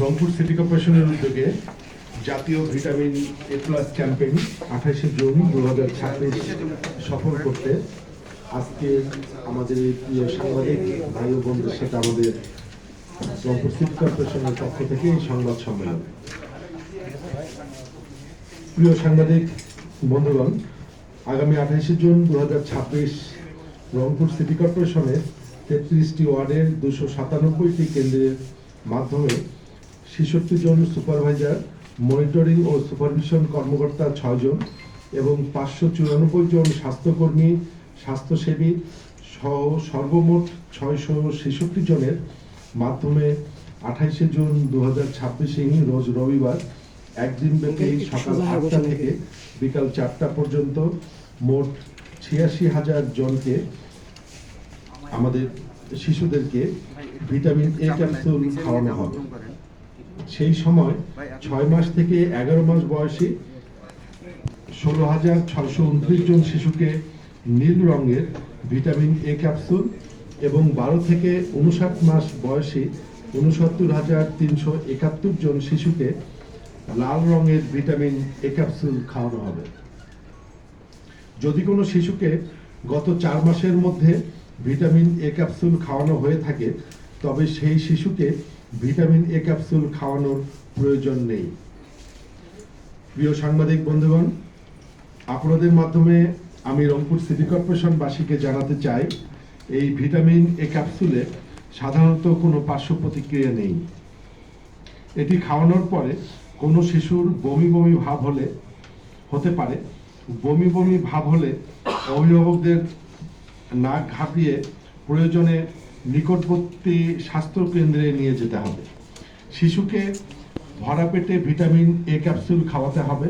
Rangpur city কর্পোরেশনের উদ্যোগে জাতীয় ভিটামিন এ প্লাস ক্যাম্পেইন 28শে জুন 2026 সফল করতে আজকে আমাদের প্রিয় সাংবাদিক ভাই ও বোনদের সাথে আমাদের রংপুর সিটি কর্পোরেশনের পক্ষ থেকে এই সংবাদ সম্মেলন। প্রিয় সাংবাদিক বন্ধুগণ, আগামী 28শে জুন 2026 রংপুর সিটি কর্পোরেশনের 33টি ওয়ার্ডের 297টি কেন্দ্রের মাধ্যমে 66 জন সুপারভাইজার, মনিটরিং ও সুপারভিশন কর্মকর্তা 6 জন এবং 594 জন স্বাস্থ্যকর্মী, স্বাস্থ্যসেবী সহ সর্বমোট 666 জনের মাধ্যমে 28শে জুন 2026 রোজ রবিবার একদিনব্যাপী সকাল 8টা থেকে বিকাল 4টা পর্যন্ত মোট 86,000 জনকে আমাদের শিশুদেরকে ভিটামিন এ ক্যাপসুল খাওয়ানো হবে। সেই সময় 6 মাস থেকে 11 মাস বয়সী 16,629 জন শিশুকে নীল রঙের ভিটামিন এ ক্যাপসুল এবং 12 থেকে 59 মাস বয়সী 69,371 জন শিশুকে লাল রঙের ভিটামিন এ ক্যাপসুল খাওয়ানো হবে। যদি কোনো শিশুকে গত 4 মাসের মধ্যে ভিটামিন এ ক্যাপসুল খাওয়ানো হয়ে থাকে তবে সেই শিশুকে ভিটামিন এ ক্যাপসুল খাওয়ানোর প্রয়োজন নেই। প্রিয় সাংবাদিক বন্ধুগণ, আপনাদের মাধ্যমে আমি রংপুর সিটি কর্পোরেশনবাসীকে জানাতে চাই, এই ভিটামিন এ ক্যাপসুলে সাধারণত কোনো পার্শ্ব প্রতিক্রিয়া নেই। এটি খাওয়ানোর পরে কোনো শিশুর বমি বমি ভাব হতে পারে। বমি বমি ভাব হলে অভিভাবকদের নাক ঘাপিয়ে প্রয়োজনে নিকটবর্তী স্বাস্থ্য কেন্দ্রে নিয়ে যেতে হবে। শিশুকে ভরা পেটে ভিটামিন এ ক্যাপসুল খাওয়াতে হবে।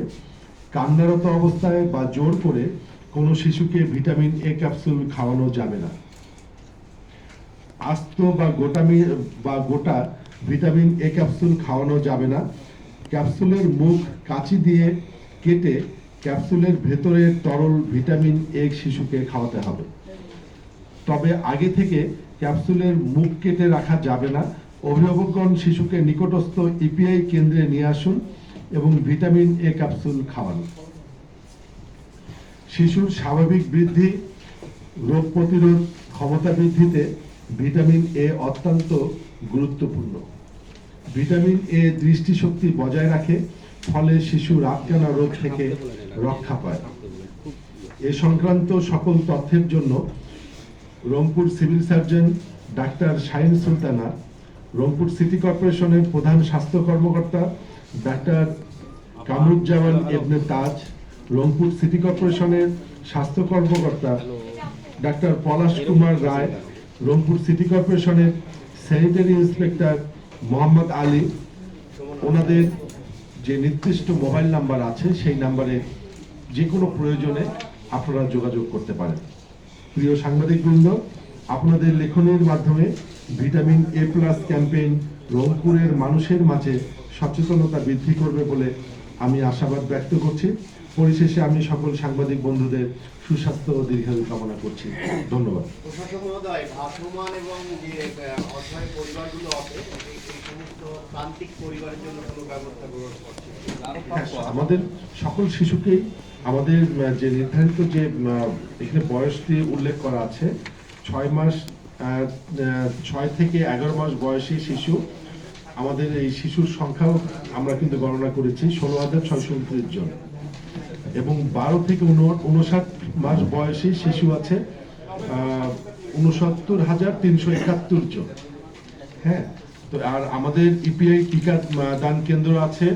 কান্নারত অবস্থায় বা জোর করে কোনো শিশুকে ভিটামিন এ ক্যাপসুল খাওয়ানো যাবে না। আস্ত বা গোটা ভিটামিন এ ক্যাপসুল খাওয়ানো যাবে না। ক্যাপসুলের মুখ কাঁচি দিয়ে কেটে ক্যাপসুলের ভেতরে তরল ভিটামিন এ শিশুকে খাওয়াতে হবে। তবে আগে থেকে ক্যাপসুলের মুখ কেটে রাখা যাবে না। অভিভাবকগণ শিশুকে নিকটস্থ ইপিআই কেন্দ্রে নিয়ে আসুন এবং ভিটামিন এ ক্যাপসুল খাওয়ান। শিশুর স্বাভাবিক বৃদ্ধি, রোগ প্রতিরোধ ক্ষমতা বৃদ্ধিতে ভিটামিন এ অত্যন্ত গুরুত্বপূর্ণ। ভিটামিন এ দৃষ্টিশক্তি বজায় রাখে, ফলে শিশু রাতকানা রোগ থেকে রক্ষা পায়। এ সংক্রান্ত সকল তথ্যের জন্য Rangpur civil surgeon doctor Shahin Sultana, Rangpur city কর্পোরেশনের প্রধান স্বাস্থ্য কর্মকর্তা ডাক্তার কামরুজ্জামান ইবনে তাজ, রংপুর সিটি কর্পোরেশনের স্বাস্থ্য কর্মকর্তা ডাক্তার পলাশ কুমার রায়, রংপুর সিটি কর্পোরেশনের স্যানিটারি ইন্সপেক্টর মোহাম্মদ আলী, ওনাদের যে নির্দিষ্ট মোবাইল নাম্বার আছে সেই নাম্বারে যে কোনো প্রয়োজনে আপনারা যোগাযোগ করতে পারেন। প্রিয় সাংবাদিকবৃন্দ, আপনাদের লেখনের মাধ্যমে ভিটামিন এ প্লাস ক্যাম্পেইন রংপুরের মানুষের মাঝে সচেতনতা বৃদ্ধি করবে বলে আমি আশাবাদ ব্যক্ত করছি। পরিশেষে আমি সকল সাংবাদিক বন্ধুদের সুস্বাস্থ্য ও দীর্ঘায়ু কামনা করছি। ধন্যবাদ। প্রশাসক মহোদয়, ভাসমান এবং যে অসহায় পরিবারগুলো আছে এই সমস্ত প্রান্তিক পরিবারের জন্য কোনো ব্যবস্থা গ্রহণ করছে? আমাদের সকল শিশুকেই আমাদের যে নির্ধারিত যে এখানে বয়সটি উল্লেখ করা আছে 6 থেকে 11 মাস বয়সী শিশু, আমাদের এই শিশুর সংখ্যাও আমরা কিন্তু গণনা করেছি 16,629 জন এবং 12 থেকে 59 মাস বয়সী শিশু আছে 69,371 জন। হ্যাঁ, তো আর আমাদের ইপিআই টিকা দান কেন্দ্র আছে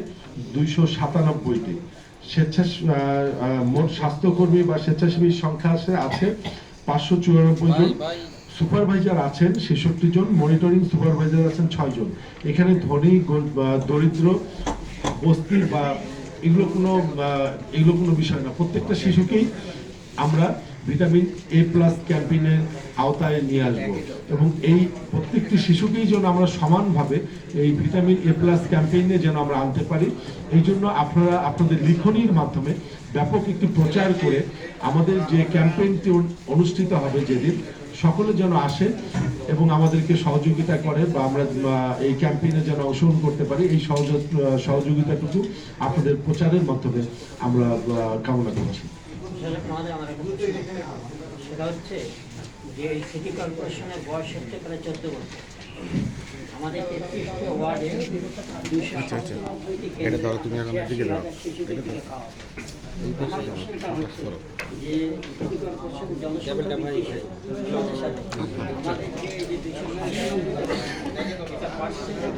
297টি। মোট স্বাস্থ্যকর্মী বা স্বেচ্ছাসেবীর সংখ্যা আছে 594 জন। সুপারভাইজার আছেন 66 জন, মনিটরিং সুপারভাইজার আছেন 6 জন। এখানে ধনী দরিদ্র বস্তি বা এগুলো কোনো বিষয় না, প্রত্যেকটা শিশুকেই আমরা ভিটামিন এ প্লাস ক্যাম্পেইনের আওতায় নিয়ে আসবো এবং এই প্রত্যেকটি শিশুকেই যেন আমরা সমানভাবে এই ভিটামিন এ প্লাস ক্যাম্পেইনে যেন আমরা আনতে পারি। এই জন্য আপনারা আপনাদের লিখনির মাধ্যমে ব্যাপক একটি প্রচার করে আমাদের যে ক্যাম্পেইনটি অনুষ্ঠিত হবে যেদিন, সকলে যেন আসে এবং আমাদেরকে সহযোগিতা করে বা আমরা এই ক্যাম্পেইনে যেন অংশগ্রহণ করতে পারি, এই সহযোগিতাটুকু আপনাদের প্রচারের মাধ্যমে আমরা কামনা করছি। আমার একটা প্রশ্ন, সেটা হচ্ছে যে এই সিটি কর্পোরেশনের বয়স হচ্ছে প্রায় 14 বছর। আমাদের 33টি ওয়ার্ডে 297টি এটা ধরো, তুমি এখন দিকে দাও। শিশুদেরকে খাওয়া। আমার প্রশ্নটা হচ্ছে যে সিটি কর্পোরেশন জনসংখ্যা বৃদ্ধির সাথে আমাদের যে এই যে 297 এটা পার্সেন্টেজ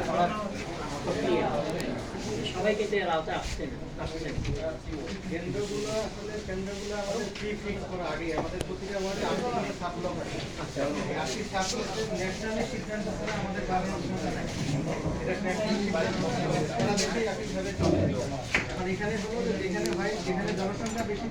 করার প্রক্রিয়া, সবাইকে তো এর আওতায় আসছে না। কেন্দ্রগুলো আমাদের প্রি-ফিক্স করা আগে আমাদের প্রতিটা ওয়ার্ডে 80 সাবব্লক আছে। আচ্ছা, 80 সাবব্লকের ন্যাশনালি সিদ্ধান্ত করে আমাদের বাড়ানোর ক্ষমতা নাই। এটা ন্যাশনাল সিদ্ধান্ত সারা দেশেই একইভাবে চলে। আর এখানে হলো যে যেখানে জনসংখ্যা বেশি